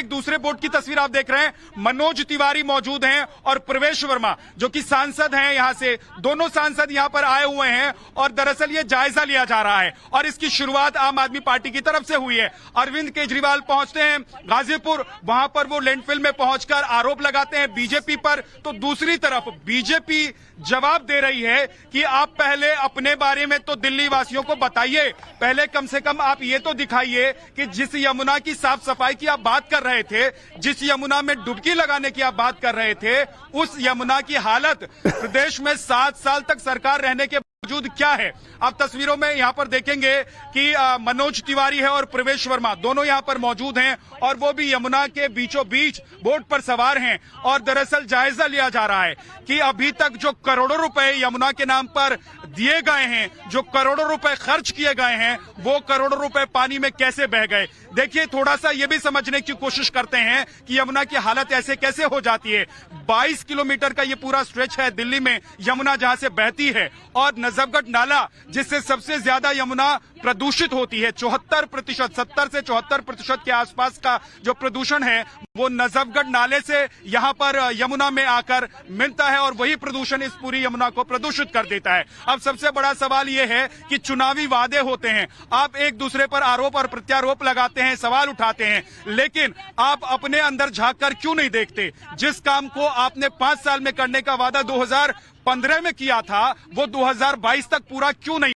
एक दूसरे बोट की तस्वीर आप देख रहे हैं, मनोज तिवारी मौजूद हैं और प्रवेश वर्मा जो कि सांसद हैं यहां से, दोनों सांसद यहां पर आए हुए हैं और दरअसल ये जायजा लिया जा रहा है और इसकी शुरुआत आम आदमी पार्टी की तरफ से हुई है। अरविंद केजरीवाल पहुंचते हैं गाजीपुर, वहां पर वो लैंडफिल में पहुंचकर आरोप लगाते हैं बीजेपी पर, तो दूसरी तरफ बीजेपी जवाब दे रही है कि आप पहले अपने बारे में तो दिल्ली वासियों को बताइए, पहले कम से कम आप ये तो दिखाइए कि जिस यमुना की साफ सफाई की आप बात कर रहे थे, जिस यमुना में डुबकी लगाने की आप बात कर रहे थे, उस यमुना की हालत प्रदेश में 7 साल तक सरकार रहने के बावजूद क्या है। आप तस्वीरों में यहां पर देखेंगे कि मनोज तिवारी है और प्रवेश वर्मा दोनों यहां पर मौजूद हैं और वो भी यमुना के बीचों बीच बोट पर सवार हैं और दरअसल जायजा लिया जा रहा है कि अभी तक जो करोड़ों रुपए यमुना के नाम पर दिए गए हैं, जो करोड़ों रुपए खर्च किए गए हैं, वो करोड़ों रुपए पानी में कैसे बह गए। देखिए, थोड़ा सा ये भी समझने की कोशिश करते हैं कि यमुना की हालत ऐसे कैसे हो जाती है। 22 किलोमीटर का ये पूरा स्ट्रेच है दिल्ली में यमुना जहां से बहती है और नजफगढ़ नाला जिससे सबसे ज्यादा यमुना प्रदूषित होती है, 74%, 70 से 74% के आसपास का जो प्रदूषण है वो नजफगढ़ नाले से यहां पर यमुना में आकर मिलता है और वही प्रदूषण इस पूरी यमुना को प्रदूषित कर देता है। अब सबसे बड़ा सवाल ये है कि चुनावी वादे होते हैं, आप एक दूसरे पर आरोप और प्रत्यारोप लगाते हैं, सवाल उठाते हैं, लेकिन आप अपने अंदर झांक कर क्यों नहीं देखते। जिस काम को आपने 5 साल में करने का वादा 2015 में किया था वो 2022 तक पूरा क्यों नहीं।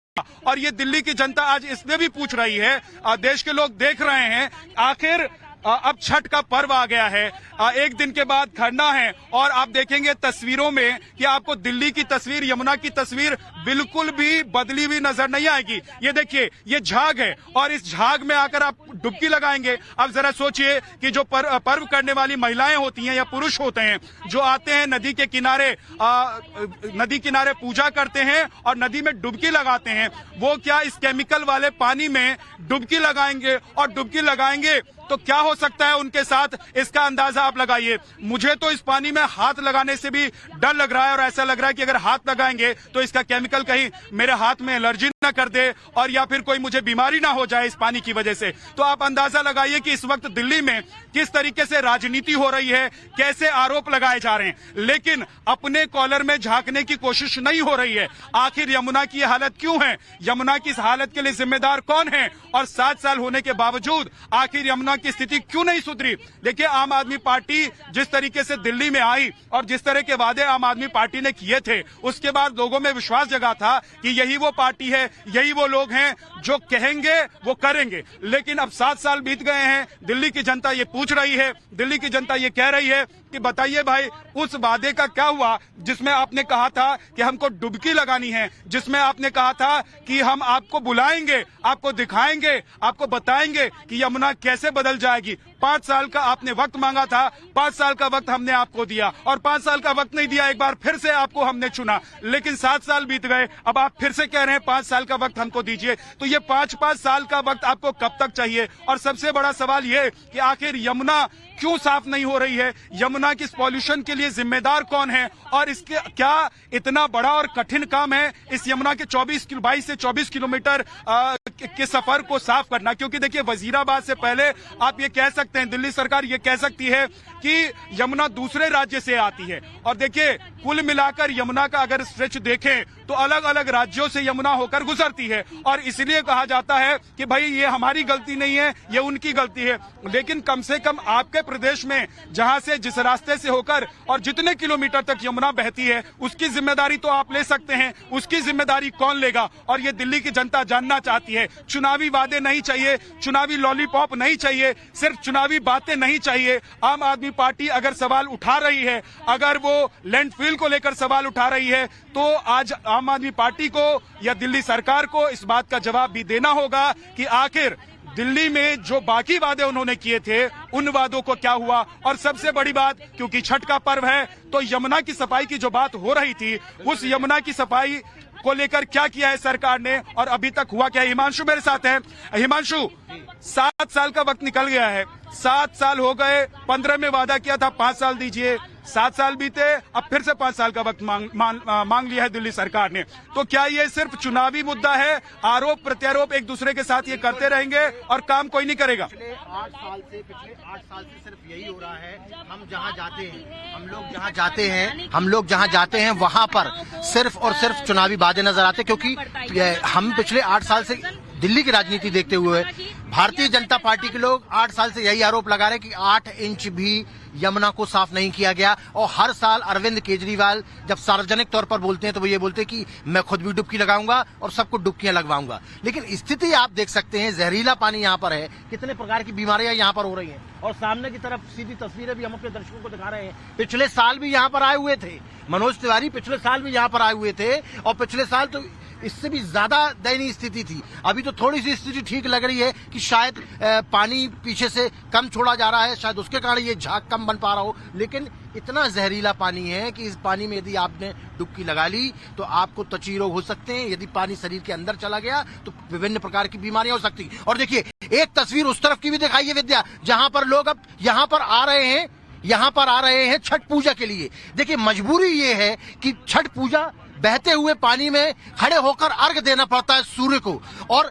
और ये दिल्ली की जनता आज इसलिए भी पूछ रही है, देश के लोग देख रहे हैं, आखिर अब छठ का पर्व आ गया है, एक दिन के बाद खरना है और आप देखेंगे तस्वीरों में कि आपको दिल्ली की तस्वीर, यमुना की तस्वीर बिल्कुल भी बदली हुई नजर नहीं आएगी। ये देखिए, ये झाग है और इस झाग में आकर आप डुबकी लगाएंगे। अब जरा सोचिए कि जो पर्व करने वाली महिलाएं होती हैं या पुरुष होते हैं जो आते हैं नदी के किनारे पूजा करते हैं और नदी में डुबकी लगाते हैं, वो क्या इस केमिकल वाले पानी में डुबकी लगाएंगे और डुबकी लगाएंगे तो क्या हो सकता है उनके साथ, इसका अंदाजा आप लगाइए। मुझे तो इस पानी में हाथ लगाने से भी डर लग रहा है और ऐसा लग रहा है कि अगर हाथ लगाएंगे तो इसका केमिकल कहीं मेरे हाथ में एलर्जी ना कर दे और या फिर कोई मुझे बीमारी ना हो जाए इस पानी की वजह से। तो आप अंदाजा लगाइए कि इस वक्त दिल्ली में किस तरीके से राजनीति हो रही है, कैसे आरोप लगाए जा रहे हैं, लेकिन अपने कॉलर में झांकने की कोशिश नहीं हो रही है। आखिर यमुना की हालत क्यों है, यमुना की इस हालत के लिए जिम्मेदार कौन है और 7 साल होने के बावजूद आखिर यमुना की स्थिति क्यों नहीं सुधरी। देखिए, आम आदमी पार्टी जिस तरीके से दिल्ली में आई और जिस तरह के वादे आम आदमी पार्टी ने किए थे, उसके बाद लोगों में विश्वास जगा था कि यही वो पार्टी है, यही वो लोग हैं जो कहेंगे वो करेंगे। लेकिन अब 7 साल बीत गए हैं, दिल्ली की जनता ये पूछ रही है, दिल्ली की जनता ये कह रही है कि बताइए भाई, उस वादे का क्या हुआ जिसमें आपने कहा था कि हमको डुबकी लगानी है, जिसमें आपने कहा था कि हम आपको बुलाएंगे, आपको दिखाएंगे, आपको बताएंगे कि यमुना कैसे बदल जाएगी। 5 साल का आपने वक्त मांगा था, 5 साल का वक्त हमने आपको दिया और 5 साल का वक्त नहीं दिया, एक बार फिर से आपको हमने चुना, लेकिन 7 साल बीत गए, अब आप फिर से कह रहे हैं 5 साल का वक्त हमको दीजिए। तो ये 5-5 साल का वक्त आपको कब तक चाहिए। और सबसे बड़ा सवाल ये कि आखिर यमुना क्यों साफ नहीं हो रही है, यमुना की पॉल्यूशन के लिए जिम्मेदार कौन है और इसके क्या इतना बड़ा और कठिन काम है इस यमुना के 22 से 24 किलोमीटर के सफर को साफ करना। क्योंकि देखिए, वजीराबाद से पहले आप ये कह सकते हैं, दिल्ली सरकार ये कह सकती है कि यमुना दूसरे राज्य से आती है और देखिए, कुल मिलाकर यमुना का अगर स्ट्रेच देखें तो अलग अलग राज्यों से यमुना होकर गुजरती है और इसलिए कहा जाता है कि भाई ये हमारी गलती नहीं है, ये उनकी गलती है। लेकिन कम से कम आपके प्रदेश में जहां से, जिस रास्ते से होकर और जितने किलोमीटर तक यमुना बहती है, उसकी जिम्मेदारी तो आप ले सकते हैं, उसकी जिम्मेदारी कौन लेगा। और ये दिल्ली की जनता जानना चाहती है। चुनावी वादे नहीं चाहिए, चुनावी लॉलीपॉप नहीं चाहिए, सिर्फ चुनावी बातें नहीं चाहिए। आम आदमी पार्टी अगर सवाल उठा रही है, अगर वो लैंडफिल को लेकर सवाल उठा रही है, तो आज आम आदमी पार्टी को या दिल्ली सरकार को इस बात का जवाब भी देना होगा कि आखिर दिल्ली में जो बाकी वादे उन्होंने किए थे, उन वादों को क्या हुआ। और सबसे बड़ी बात, क्योंकि छठ का पर्व है, तो यमुना की सफाई की जो बात हो रही थी, उस यमुना की सफाई को लेकर क्या किया है सरकार ने और अभी तक हुआ क्या है। हिमांशु मेरे साथ है। हिमांशु, 7 साल का वक्त निकल गया है, 7 साल हो गए, 15 में वादा किया था 5 साल दीजिए, 7 साल बीते, अब फिर से 5 साल का वक्त मांग लिया है दिल्ली सरकार ने। तो क्या ये सिर्फ चुनावी मुद्दा है? आरोप प्रत्यारोप एक दूसरे के साथ ये करते रहेंगे और काम कोई नहीं करेगा? पिछले 8 साल से सिर्फ यही हो रहा है। हम लोग जहाँ जाते हैं वहाँ पर सिर्फ और सिर्फ चुनावी वादे नजर आते, क्योंकि हम पिछले 8 साल से दिल्ली की राजनीति देखते हुए भारतीय जनता पार्टी के लोग 8 साल से यही आरोप लगा रहे हैं कि 8 इंच भी यमुना को साफ नहीं किया गया। और हर साल अरविंद केजरीवाल जब सार्वजनिक तौर पर बोलते हैं तो वो ये बोलते हैं कि मैं खुद भी डुबकी लगाऊंगा और सबको डुबकियां लगवाऊंगा। लेकिन स्थिति आप देख सकते हैं, जहरीला पानी यहाँ पर है, कितने प्रकार की बीमारियां यहाँ पर हो रही हैं। और सामने की तरफ सीधी तस्वीरें भी हम अपने दर्शकों को दिखा रहे हैं। पिछले साल भी यहाँ पर आए हुए थे मनोज तिवारी, पिछले साल भी यहाँ पर आए हुए थे, और पिछले साल तो इससे भी ज्यादा दयनीय स्थिति थी। अभी तो थोड़ी सी स्थिति ठीक लग रही है कि शायद पानी पीछे से कम छोड़ा जा रहा है, शायद उसके कारण ये झाग कम बन पा रहा हो। लेकिन इतना जहरीला पानी है कि इस पानी में यदि आपने डुबकी लगा ली तो आपको त्वचा रोग हो सकते हैं। यदि पानी शरीर के अंदर चला गया तो विभिन्न प्रकार की बीमारियां हो सकती हैं। और देखिए, एक तस्वीर उस तरफ की भी दिखाई है विद्या, जहां पर लोग अब यहाँ पर आ रहे हैं छठ पूजा के लिए। देखिए, मजबूरी ये है कि छठ पूजा बहते हुए पानी में खड़े होकर अर्घ देना पड़ता है सूर्य को। और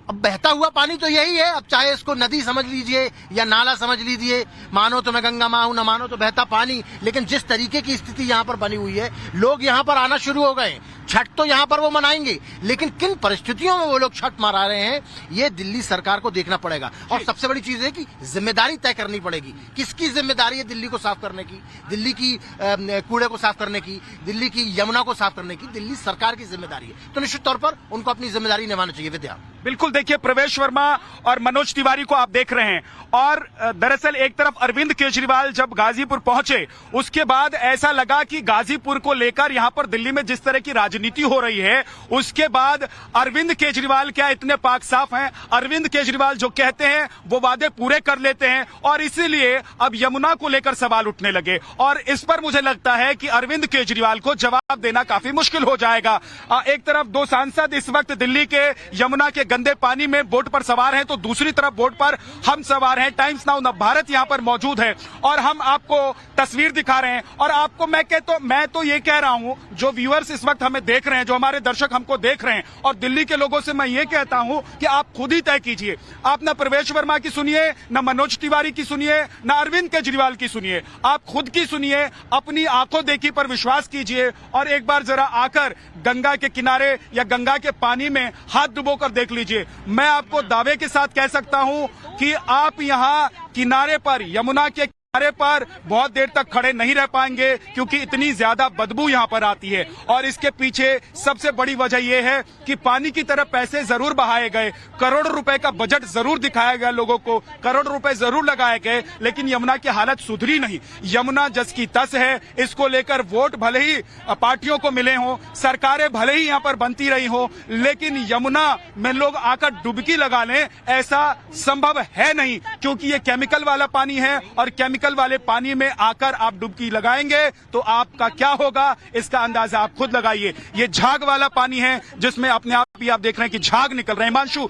अब बहता हुआ पानी तो यही है, अब चाहे इसको नदी समझ लीजिए या नाला समझ लीजिए, मानो तो मैं गंगा माँ हूं, न मानो तो बहता पानी। लेकिन जिस तरीके की स्थिति यहाँ पर बनी हुई है, लोग यहाँ पर आना शुरू हो गए। छठ तो यहाँ पर वो मनाएंगे, लेकिन किन परिस्थितियों में वो लोग छठ मना रहे हैं, ये दिल्ली सरकार को देखना पड़ेगा। और सबसे बड़ी चीज है कि जिम्मेदारी तय करनी पड़ेगी। किसकी जिम्मेदारी है दिल्ली को साफ करने की, दिल्ली की कूड़े को साफ करने की, दिल्ली की यमुना को साफ करने की? दिल्ली सरकार की जिम्मेदारी है, तो निश्चित तौर पर उनको अपनी जिम्मेदारी निभाना चाहिए। विद्या, बिल्कुल। देखिए, प्रवेश वर्मा और मनोज तिवारी को आप देख रहे हैं। और दरअसल एक तरफ अरविंद केजरीवाल जब गाजीपुर पहुंचे, उसके बाद ऐसा लगा कि गाजीपुर को लेकर यहां पर दिल्ली में जिस तरह की राजनीति हो रही है, उसके बाद अरविंद केजरीवाल क्या इतने पाक साफ हैं? अरविंद केजरीवाल जो कहते हैं वो वादे पूरे कर लेते हैं, और इसीलिए अब यमुना को लेकर सवाल उठने लगे। और इस पर मुझे लगता है कि अरविंद केजरीवाल को जवाब देना काफी मुश्किल हो जाएगा। एक तरफ 2 सांसद इस वक्त दिल्ली के यमुना के गंदे पानी में बोट पर सवार हैं, तो दूसरी तरफ बोट पर हम सवार हैं। टाइम्स नाउ नवभारत यहां पर मौजूद है और हम आपको तस्वीर दिखा रहे हैं। और आपको मैं तो ये कह रहा हूं, जो व्यूअर्स इस वक्त हमें देख रहे हैं, जो हमारे दर्शक हमको देख रहे हैं, और दिल्ली के लोगों से मैं ये कहता हूं कि आप खुद ही तय कीजिए। आप न प्रवेश वर्मा की सुनिए, न मनोज तिवारी की सुनिए, न अरविंद केजरीवाल की सुनिए, आप खुद की सुनिए, अपनी आंखों देखी पर विश्वास कीजिए, और एक बार जरा आकर गंगा के किनारे या गंगा के पानी में हाथ डुबोकर देख लीजिए। मैं आपको दावे के साथ कह सकता हूं कि आप यहां किनारे पर, यमुना के किनारे पर बहुत देर तक खड़े नहीं रह पाएंगे, क्योंकि इतनी ज्यादा बदबू यहां पर आती है। और इसके पीछे सबसे बड़ी वजह यह है कि पानी की तरफ पैसे जरूर बहाए गए, करोड़ों रुपए का बजट जरूर दिखाया गया लोगों को, करोड़ों रुपए जरूर लगाए गए, लेकिन यमुना की हालत सुधरी नहीं। यमुना जस की तस है। इसको लेकर वोट भले ही पार्टियों को मिले हों, सरकारें भले ही यहां पर बनती रही हो, लेकिन यमुना में लोग आकर डुबकी लगा लें, ऐसा संभव है नहीं, क्योंकि ये केमिकल वाला पानी है। और केमिकल वाले पानी में आकर आप डुबकी लगाएंगे तो आपका क्या होगा, इसका अंदाजा आप खुद लगाइए। ये झाग वाला पानी है, जिसमें अपने आप ही आप देख रहे हैं कि झाग निकल रहे हैं। हिमांशु,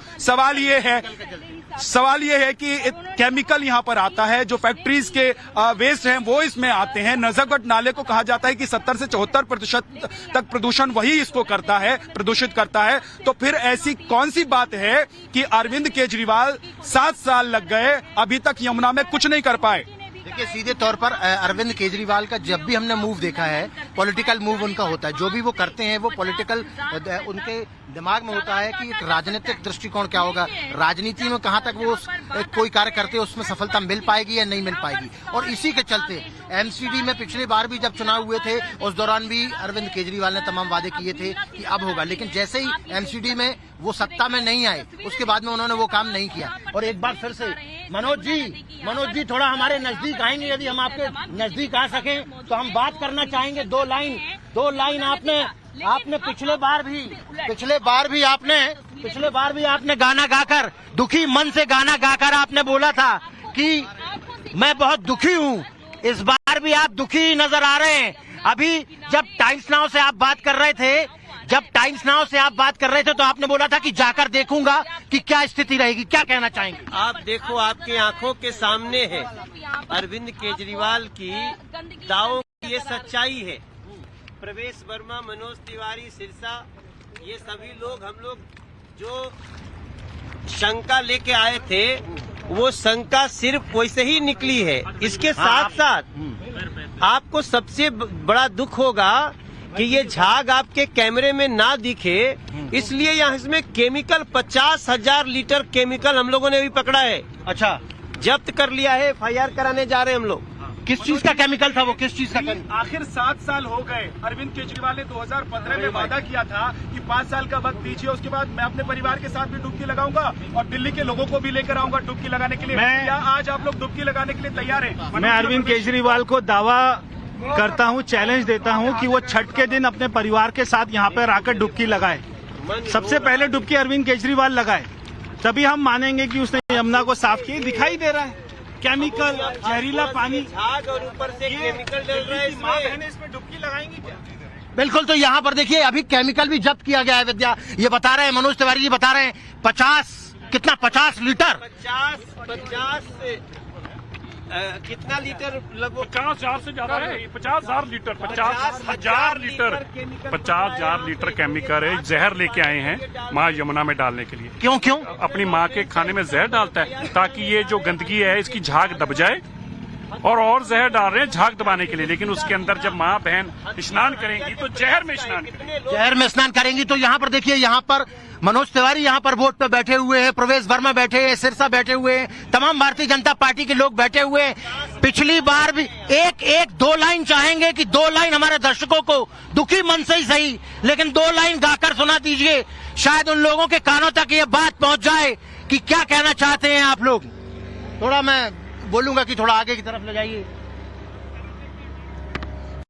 सवाल ये है कि केमिकल यहां पर आता है, जो फैक्ट्रीज के वेस्ट हैं वो इसमें आते हैं। नजफगढ़ नाले को कहा जाता है कि 70 से 74% तक प्रदूषण वही इसको करता है, प्रदूषित करता है। तो फिर ऐसी कौन सी बात है कि अरविंद केजरीवाल 7 साल लग गए, अभी तक यमुना में कुछ नहीं कर पाए? देखिए, सीधे तौर पर अरविंद केजरीवाल का जब भी हमने मूव देखा है, पॉलिटिकल मूव उनका होता है। जो भी वो करते हैं वो पॉलिटिकल, उनके दिमाग में होता है कि एक राजनीतिक दृष्टिकोण क्या होगा, राजनीति में कहां तक वो कोई कार्य करते हैं उसमें सफलता मिल पाएगी या नहीं मिल पाएगी। और इसी के चलते एमसीडी में पिछली बार भी जब चुनाव हुए थे, उस दौरान भी अरविंद केजरीवाल ने तमाम वादे किए थे कि अब होगा, लेकिन जैसे ही एमसीडी में वो सत्ता में नहीं आए, उसके बाद में उन्होंने वो काम नहीं किया। और एक बार फिर से मनोज जी थोड़ा हमारे नजदीक आएंगे, यदि हम आपके नजदीक आ सकें तो हम बात करना चाहेंगे। 2 लाइन आपने पिछले बार भी आपने गाना गाकर, दुखी मन से गाना गाकर आपने बोला था कि मैं बहुत दुखी हूँ। इस बार भी आप दुखी नजर आ रहे हैं। अभी जब टाइम्स नाउ से आप बात कर रहे थे, जब टाइम्स नाउ से आप बात कर रहे थे तो आपने बोला था कि जाकर देखूंगा कि क्या स्थिति रहेगी, क्या कहना चाहेंगे? आप देखो, आपके आंखों के सामने है अरविंद केजरीवाल की दावों की ये सच्चाई है। प्रवेश वर्मा, मनोज तिवारी, सिरसा, ये सभी लोग, हम लोग जो शंका लेके आए थे वो शंका सिर्फ वैसे ही निकली है। इसके साथ साथ आपको सबसे बड़ा दुख होगा कि ये झाग आपके कैमरे में ना दिखे, इसलिए यहाँ इसमें केमिकल 50,000 लीटर केमिकल हम लोगों ने भी पकड़ा है। अच्छा, जब्त कर लिया है, FIR कराने जा रहे हैं हम लोग। किस चीज का केमिकल था वो? किस चीज का केमिकल? आखिर 7 साल हो गए। अरविंद केजरीवाल ने 2015 में वादा किया था कि 5 साल का वक्त दीजिए, उसके बाद मैं अपने परिवार के साथ भी डुबकी लगाऊंगा और दिल्ली के लोगों को भी लेकर आऊंगा डुबकी लगाने के लिए। क्या आज आप लोग डुबकी लगाने के लिए तैयार हैं? मैं अरविंद केजरीवाल को दावा करता हूं, चैलेंज देता हूं कि वो छठ के दिन अपने परिवार के साथ यहां पर आकर डुबकी लगाए। सबसे पहले डुबकी अरविंद केजरीवाल लगाए, तभी हम मानेंगे कि उसने यमुना को साफ किया। दिखाई दे रहा है केमिकल, जहरीला पानी, झाग और ऊपर से केमिकल डल रहा है इसमें। इसमें डुबकी लगाएंगी क्या? बिल्कुल, तो यहाँ पर देखिए अभी केमिकल भी जब्त किया गया है। विद्या ये बता रहे हैं, मनोज तिवारी जी बता रहे हैं 50 लीटर 50 कितना लीटर लगभग 50,000 से ज्यादा है। 50,000 लीटर, 50,000 लीटर, 50,000 लीटर केमिकल है, जहर लेके आए हैं माँ यमुना में डालने के लिए। क्यों? अपनी माँ के खाने में जहर डालता है ताकि ये जो गंदगी है इसकी झाग दब जाए, और जहर डाल रहे हैं झाग दबाने के लिए। लेकिन उसके अंदर जब माँ बहन स्नान करेंगी तो जहर में स्नान करेंगी। शहर में स्नान करेंगी। तो यहाँ पर देखिए, यहाँ पर मनोज तिवारी यहाँ पर बोट पे बैठे हुए हैं, प्रवेश वर्मा बैठे हैं, सिरसा बैठे हुए हैं, तमाम भारतीय जनता पार्टी के लोग बैठे हुए हैं। पिछली बार भी एक 2 लाइन चाहेंगे कि 2 लाइन हमारे दर्शकों को दुखी मन से ही सही, लेकिन 2 लाइन गाकर सुना दीजिए, शायद उन लोगों के कानों तक ये बात पहुंच जाए कि क्या कहना चाहते हैं आप लोग। थोड़ा मैं बोलूंगा कि थोड़ा आगे की तरफ ले जाइए।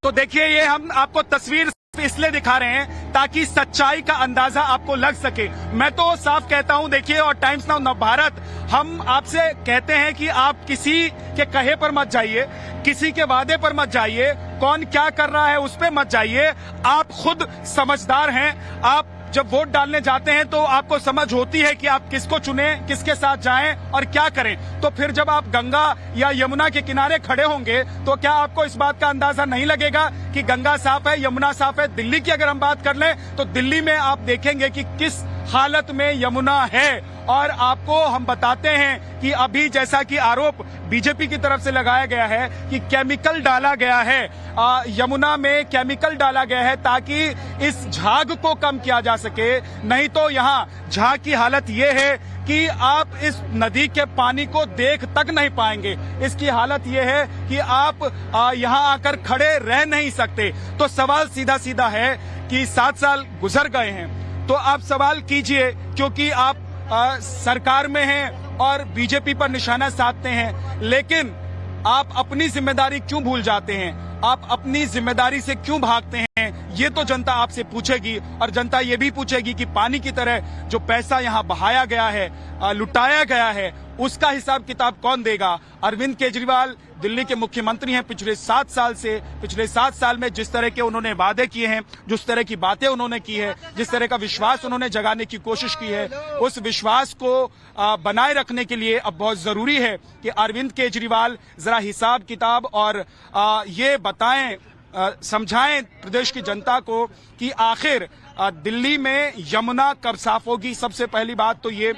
तो देखिए, ये हम आपको तस्वीर इसलिए दिखा रहे हैं ताकि सच्चाई का अंदाजा आपको लग सके। मैं तो साफ कहता हूं, देखिए, और टाइम्स नाउ नवभारत, हम आपसे कहते हैं कि आप किसी के कहे पर मत जाइए, किसी के वादे पर मत जाइए, कौन क्या कर रहा है उस पर मत जाइए। आप खुद समझदार हैं। आप जब वोट डालने जाते हैं तो आपको समझ होती है कि आप किसको चुने, किसके साथ जाएं और क्या करें। तो फिर जब आप गंगा या यमुना के किनारे खड़े होंगे तो क्या आपको इस बात का अंदाजा नहीं लगेगा कि गंगा साफ है, यमुना साफ है? दिल्ली की अगर हम बात कर लें तो दिल्ली में आप देखेंगे कि किस हालत में यमुना है। और आपको हम बताते हैं कि अभी जैसा कि आरोप बीजेपी की तरफ से लगाया गया है कि केमिकल डाला गया है, यमुना में केमिकल डाला गया है ताकि इस झाग को कम किया जा सके। नहीं तो यहाँ झाग की हालत ये है कि आप इस नदी के पानी को देख तक नहीं पाएंगे। इसकी हालत ये है कि आप यहाँ आकर खड़े रह नहीं सकते। तो सवाल सीधा सीधा है कि 7 साल गुजर गए हैं, तो आप सवाल कीजिए, क्योंकि आप सरकार में हैं और बीजेपी पर निशाना साधते हैं, लेकिन आप अपनी जिम्मेदारी क्यों भूल जाते हैं? आप अपनी जिम्मेदारी से क्यों भागते हैं? ये तो जनता आपसे पूछेगी। और जनता ये भी पूछेगी कि पानी की तरह जो पैसा यहाँ बहाया गया है, लुटाया गया है, उसका हिसाब किताब कौन देगा? अरविंद केजरीवाल दिल्ली के मुख्यमंत्री हैं। पिछले 7 साल में जिस तरह के उन्होंने वादे किए हैं, जिस तरह की बातें उन्होंने की है, जिस तरह का विश्वास उन्होंने जगाने की कोशिश की है, उस विश्वास को बनाए रखने के लिए अब बहुत जरूरी है कि अरविंद केजरीवाल जरा हिसाब किताब और ये बताएं, समझाएं प्रदेश की जनता को कि आखिर दिल्ली में यमुना कब साफ होगी। सबसे पहली बात तो ये,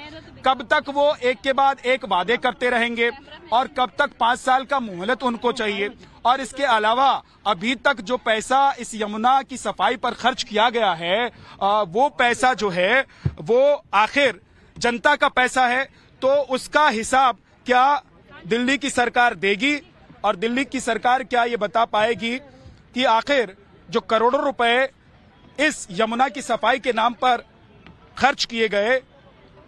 कब तक वो एक के बाद एक वादे करते रहेंगे और कब तक 5 साल का मोहलत उनको चाहिए। और इसके अलावा अभी तक जो पैसा इस यमुना की सफाई पर खर्च किया गया है, वो पैसा जो है वो आखिर जनता का पैसा है, तो उसका हिसाब क्या दिल्ली की सरकार देगी? और दिल्ली की सरकार क्या ये बता पाएगी कि आखिर जो करोड़ों रुपए इस यमुना की सफाई के नाम पर खर्च किए गए,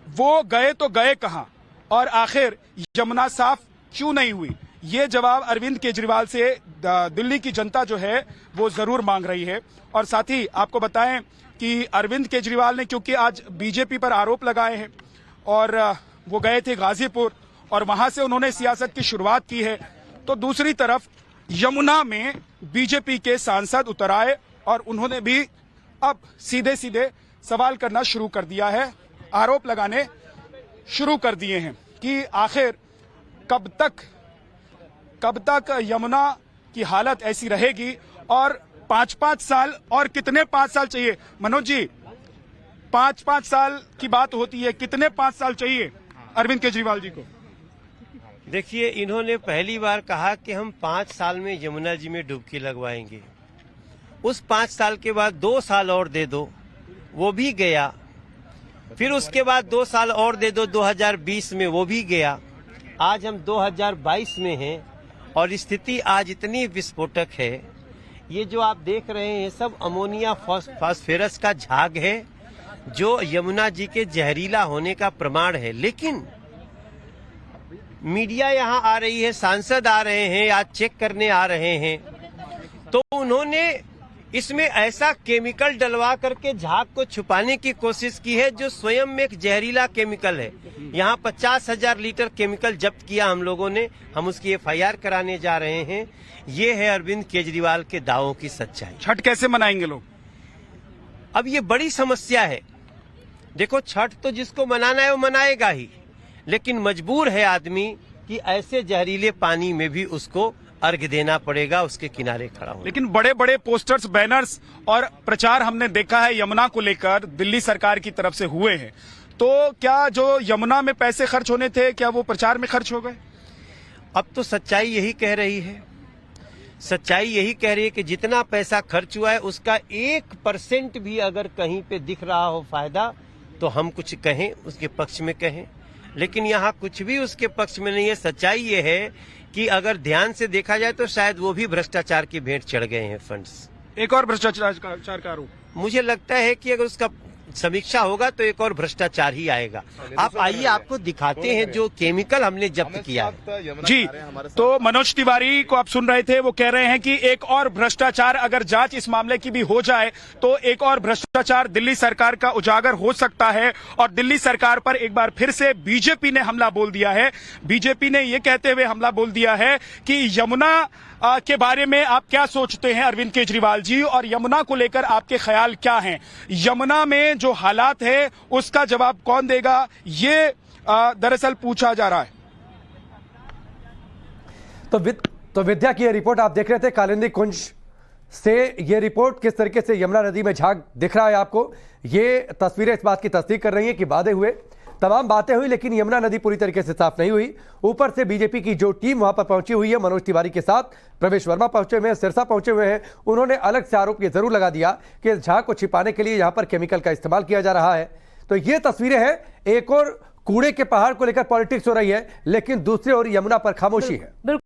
वो गए तो गए कहां? और आखिर यमुना साफ क्यों नहीं हुई? ये जवाब अरविंद केजरीवाल से दिल्ली की जनता जो है वो जरूर मांग रही है। और साथ ही आपको बताएं कि अरविंद केजरीवाल ने, क्योंकि आज बीजेपी पर आरोप लगाए हैं और वो गए थे गाजीपुर और वहां से उन्होंने सियासत की शुरुआत की है, तो दूसरी तरफ यमुना में बीजेपी के सांसद उतर आए और उन्होंने भी अब सीधे सीधे सवाल करना शुरू कर दिया है, आरोप लगाने शुरू कर दिए हैं कि आखिर कब तक यमुना की हालत ऐसी रहेगी और 5-5 साल और कितने 5 साल चाहिए मनोज जी? 5-5 साल की बात होती है, कितने 5 साल चाहिए अरविंद केजरीवाल जी को? देखिए, इन्होंने पहली बार कहा कि हम 5 साल में यमुना जी में डुबकी लगवाएंगे। उस 5 साल के बाद 2 साल और दे दो, वो भी गया। फिर उसके बाद 2 साल और दे दो 2020 में, वो भी गया। आज हम 2022 में हैं और स्थिति आज इतनी विस्फोटक है। ये जो आप देख रहे हैं सब अमोनिया फास्फोरस का झाग है जो यमुना जी के जहरीला होने का प्रमाण है। लेकिन मीडिया यहाँ आ रही है, सांसद आ रहे हैं, आज चेक करने आ रहे हैं, तो उन्होंने इसमें ऐसा केमिकल डलवा करके झाग को छुपाने की कोशिश की है जो स्वयं में एक जहरीला केमिकल है। यहाँ 50,000 लीटर केमिकल जब्त किया हम लोगों ने, हम उसकी FIR कराने जा रहे हैं। ये है अरविंद केजरीवाल के दावों की सच्चाई। छठ कैसे मनाएंगे लोग? अब ये बड़ी समस्या है। देखो, छठ तो जिसको मनाना है वो मनाएगा ही, लेकिन मजबूर है आदमी कि ऐसे जहरीले पानी में भी उसको अर्घ देना पड़ेगा, उसके किनारे खड़ा हो। लेकिन बड़े बड़े पोस्टर्स, बैनर्स और प्रचार हमने देखा है यमुना को लेकर दिल्ली सरकार की तरफ से हुए हैं, तो क्या जो यमुना में पैसे खर्च होने थे क्या वो प्रचार में खर्च हो गए? अब तो सच्चाई यही कह रही है, सच्चाई यही कह रही है कि जितना पैसा खर्च हुआ है उसका 1% भी अगर कहीं पे दिख रहा हो फायदा तो हम कुछ कहें, उसके पक्ष में कहें, लेकिन यहाँ कुछ भी उसके पक्ष में नहीं है। सच्चाई ये है कि अगर ध्यान से देखा जाए तो शायद वो भी भ्रष्टाचार की भेंट चढ़ गए हैं फंड्स। एक और भ्रष्टाचार का आरोप मुझे लगता है कि अगर उसका समीक्षा होगा तो एक और भ्रष्टाचार ही आएगा। आप आइए, आपको दिखाते हैं जो केमिकल हमने जब्त किया है। जी, तो मनोज तिवारी को आप सुन रहे थे, वो कह रहे हैं कि एक और भ्रष्टाचार, अगर जांच इस मामले की भी हो जाए तो एक और भ्रष्टाचार दिल्ली सरकार का उजागर हो सकता है और दिल्ली सरकार पर एक बार फिर से बीजेपी ने हमला बोल दिया है। बीजेपी ने ये कहते हुए हमला बोल दिया है कि यमुना के बारे में आप क्या सोचते हैं अरविंद केजरीवाल जी, और यमुना को लेकर आपके ख्याल क्या हैं? यमुना में जो हालात है उसका जवाब कौन देगा, ये दरअसल पूछा जा रहा है। तो विद्या की ये रिपोर्ट आप देख रहे थे कालिंदी कुंज से। ये रिपोर्ट किस तरीके से यमुना नदी में झाग दिख रहा है आपको, ये तस्वीरें इस बात की तस्दीक कर रही हैं कि वादे हुए, तमाम बातें हुई, लेकिन यमुना नदी पूरी तरीके से साफ नहीं हुई। ऊपर से बीजेपी की जो टीम वहां पर पहुंची हुई है, मनोज तिवारी के साथ प्रवेश वर्मा पहुंचे हुए हैं, सिरसा पहुंचे हुए हैं, उन्होंने अलग से आरोप ये जरूर लगा दिया कि इस झाग को छिपाने के लिए यहां पर केमिकल का इस्तेमाल किया जा रहा है। तो ये तस्वीरें हैं, एक और कूड़े के पहाड़ को लेकर पॉलिटिक्स हो रही है, लेकिन दूसरी ओर यमुना पर खामोशी है।